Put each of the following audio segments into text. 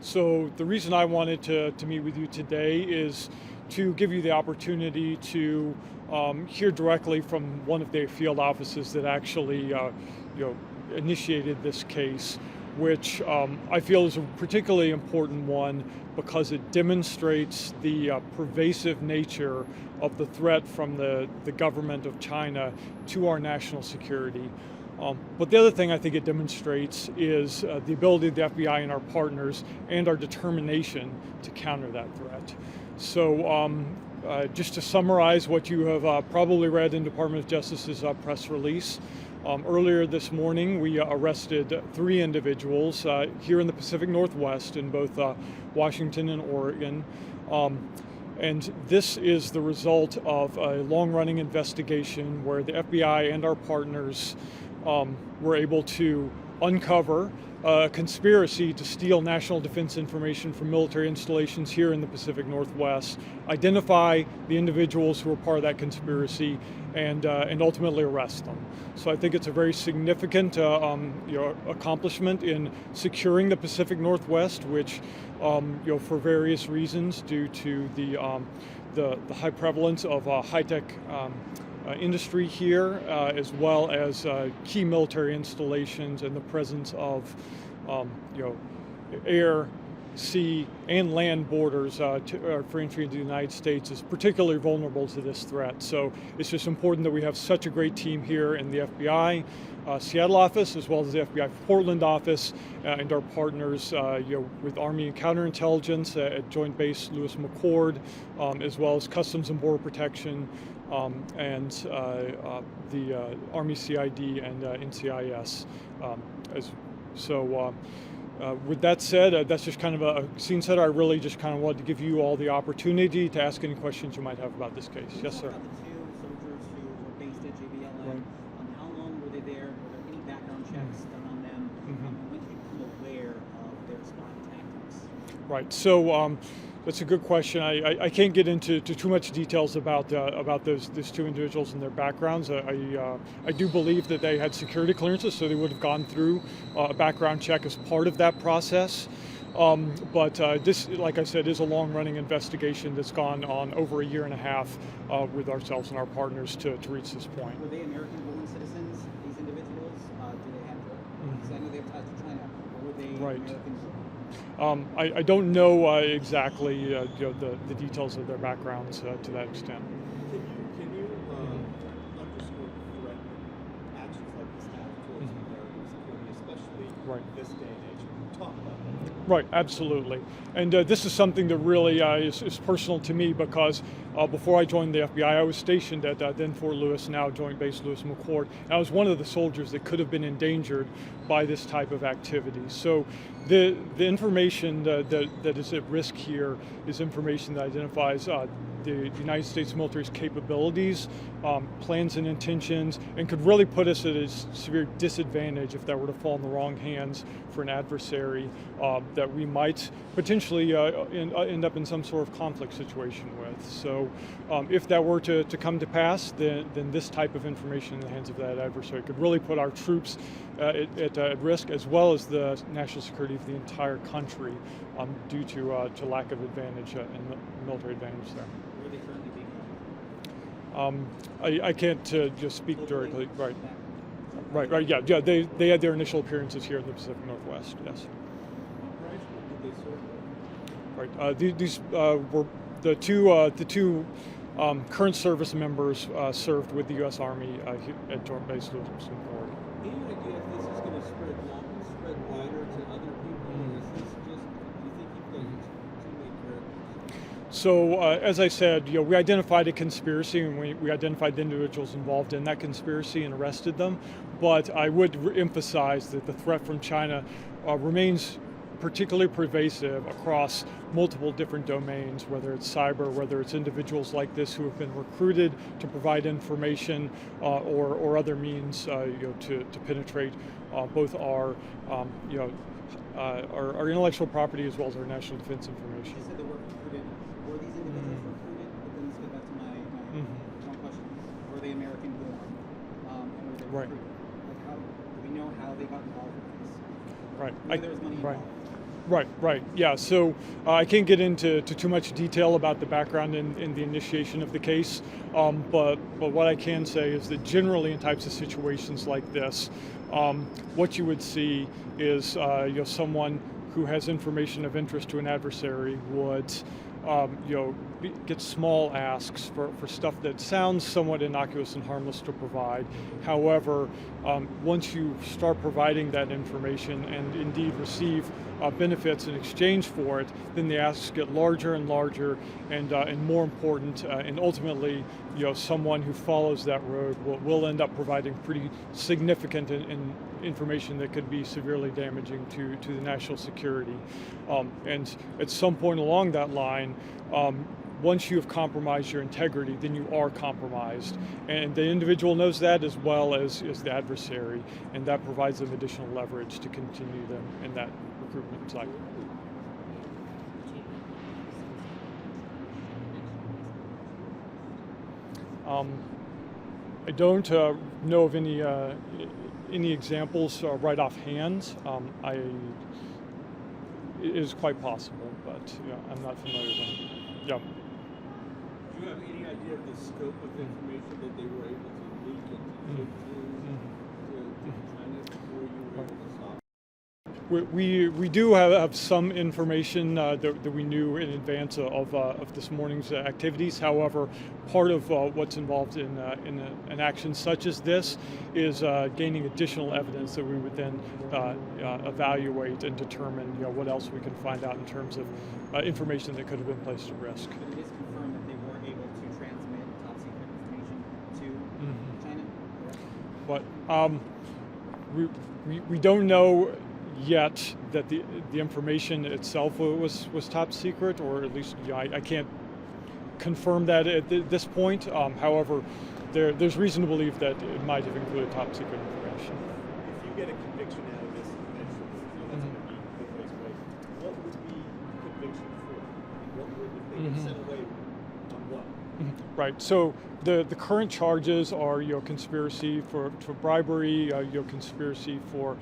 So the reason I wanted to meet with you today is to give you the opportunity to hear directly from one of their field offices that actually initiated this case, which I feel is a particularly important one because it demonstrates the pervasive nature of the threat from the government of China to our national security. But the other thing I think it demonstrates is the ability of the FBI and our partners and our determination to counter that threat. So just to summarize what you have probably read in Department of Justice's press release, earlier this morning we arrested 3 individuals here in the Pacific Northwest in both Washington and Oregon. And this is the result of a long-running investigation where the FBI and our partners were able to uncover a conspiracy to steal national defense information from military installations here in the Pacific Northwest, identify the individuals who were part of that conspiracy, and ultimately arrest them. So I think it's a very significant accomplishment in securing the Pacific Northwest, which for various reasons, due to the high prevalence of high-tech industry here, as well as key military installations and the presence of air, sea, and land borders for entry into the United States is particularly vulnerable to this threat. So it's just important that we have such a great team here in the FBI Seattle office, as well as the FBI Portland office, and our partners with Army Counterintelligence at Joint Base Lewis-McChord, as well as Customs and Border Protection, and the Army CID and NCIS. With that said, that's just kind of a scene setter. I really just kind of wanted to give you all the opportunity to ask any questions you might have about this case. Yes, sir. About the 2 soldiers who were based at JBLM, right. How long were they there? Were there any background checks done on them? When did you become aware of their spying tactics? Right. So that's a good question. I can't get into too much details about those 2 individuals and their backgrounds. I do believe that they had security clearances, so they would have gone through a background check as part of that process. But this, like I said, is a long-running investigation that's gone on over a year and a half with ourselves and our partners to reach this point. Were they American-born citizens, these individuals? Do they have, because I know they have ties to China, or were they American-born? I don't know exactly the details of their backgrounds to that extent. Can you underscore the threat that actions like this have towards American security, especially this day and age? Talk about that. Right, absolutely. And this is something that really is personal to me because before I joined the FBI, I was stationed at then Fort Lewis, now Joint Base Lewis-McChord. And I was one of the soldiers that could have been endangered by this type of activity. So the information that is at risk here is information that identifies the United States military's capabilities, plans and intentions, and could really put us at a severe disadvantage if that were to fall in the wrong hands for an adversary that we might potentially end up in some sort of conflict situation with. So if that were to come to pass, then this type of information in the hands of that adversary could really put our troops at risk, as well as the national security of the entire country due to lack of advantage and military advantage there. Where are they currently being held? I can't just speak directly. Right. Yeah. They had their initial appearances here in the Pacific Northwest. Yes. Right. These were the two current service members served with the U.S. Army at Joint Base Lewis-McChord. Any idea if this is going to spread wider to other people, or is this just, do you think you've got 2 main characters? So as I said, we identified a conspiracy, and we identified the individuals involved in that conspiracy and arrested them. But I would emphasize that the threat from China remains particularly pervasive across multiple different domains, whether it's cyber, whether it's individuals like this who have been recruited to provide information or other means to penetrate both our intellectual property as well as our national defense information. You said they were recruited. Were these individuals recruited? But then let's get back to my one question. Were they American-born? And were they recruited? Like, how do we know how they got involved with this? Right. There was money involved. Right. Yeah. So I can't get into too much detail about the background in the initiation of the case, but what I can say is that generally in types of situations like this, what you would see is someone who has information of interest to an adversary would get small asks for stuff that sounds somewhat innocuous and harmless to provide. However, once you start providing that information and indeed receive benefits in exchange for it, then the asks get larger and larger, and more important, and ultimately, someone who follows that road will end up providing pretty significant information that could be severely damaging to the national security. And at some point along that line, once you have compromised your integrity, then you are compromised. And the individual knows that as well as the adversary, and that provides them additional leverage to continue them in that recruitment cycle. I don't know of any examples right offhand. It is quite possible, but I'm not familiar with them. Yeah. Do you have any idea of the scope of information that they were able to leak and give to China before you were able to stop? We do have some information that we knew in advance of this morning's activities. However, part of what's involved in an action such as this is gaining additional evidence that we would then evaluate and determine what else we can find out in terms of information that could have been placed at risk. But it is confirmed that they were able to transmit top secret information to China, correct? But we don't know yet that the information itself was top secret, or at least I can't confirm that at this point. However, there's reason to believe that it might have included top secret information. If you get a conviction out of this eventually, that's going to be the place, right? What would be conviction for? What would, if they get sent away, on what? Right. So the current charges are conspiracy for bribery, conspiracy for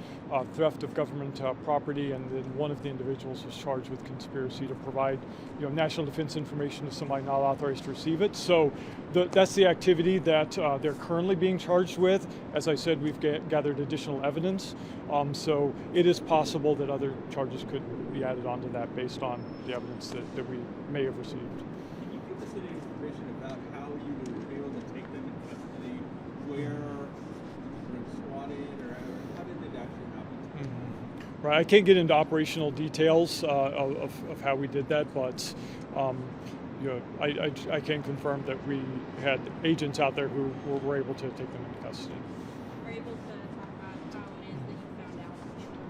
theft of government property, and then one of the individuals was charged with conspiracy to provide national defense information to somebody not authorized to receive it. So that's the activity that they're currently being charged with. As I said, we've gathered additional evidence. So it is possible that other charges could be added onto that based on the evidence that we may have received. Can you give us any information about how you were able to take them in custody, where you were swatted, or how did it actually happen? Right, I can't get into operational details of how we did that, but I can confirm that we had agents out there who were able to take them into custody. Were able to talk about how it is that you found out that they were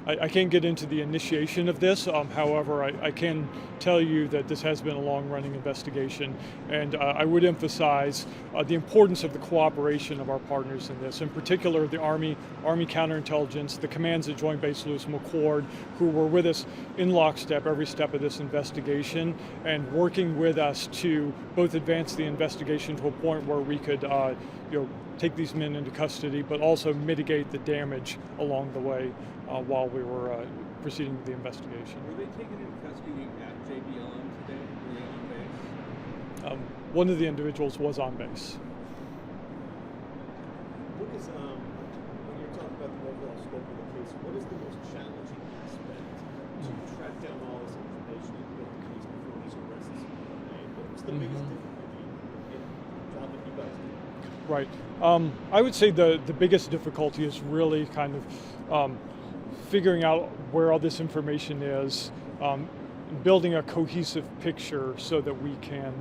compromised? I can't get into the initiation of this. However, I can tell you that this has been a long-running investigation, and I would emphasize the importance of the cooperation of our partners in this, in particular the Army counterintelligence, the commands at Joint Base Lewis-McChord, who were with us in lockstep every step of this investigation, and working with us to both advance the investigation to a point where we could take these men into custody, but also mitigate the damage along the way while we were proceeding with the investigation. Were they taken into custody at JBLM today? Were they on base? One of the individuals was on base. What is, when you're talking about the overall scope of the case, what is the most challenging aspect to track down all this information and build the case before these arrests are made? What's the biggest difficulty in the job that you guys do? Right. I would say the biggest difficulty is really kind of figuring out where all this information is, building a cohesive picture so that we can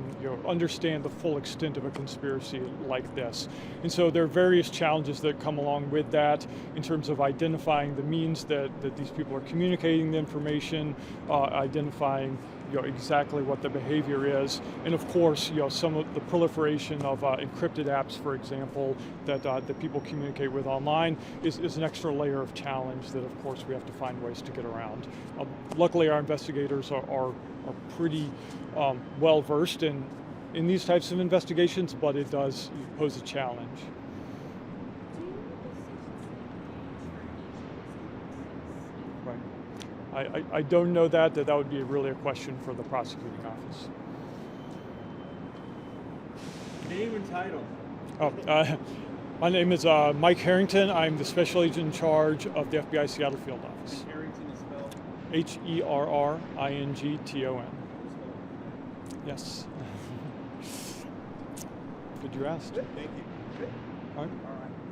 understand the full extent of a conspiracy like this. And so there are various challenges that come along with that in terms of identifying the means that these people are communicating the information, identifying exactly what the behavior is, and of course some of the proliferation of encrypted apps, for example, that people communicate with online is an extra layer of challenge that of course we have to find ways to get around. Luckily our investigators are pretty well versed in these types of investigations, but it does pose a challenge. I don't know that. That would be really a question for the prosecuting office. Name and title. Oh, my name is Mike Herrington. I'm the special agent in charge of the FBI Seattle Field Office. Herrington is spelled. Herrington. Yes. Good you asked. Thank you. All right.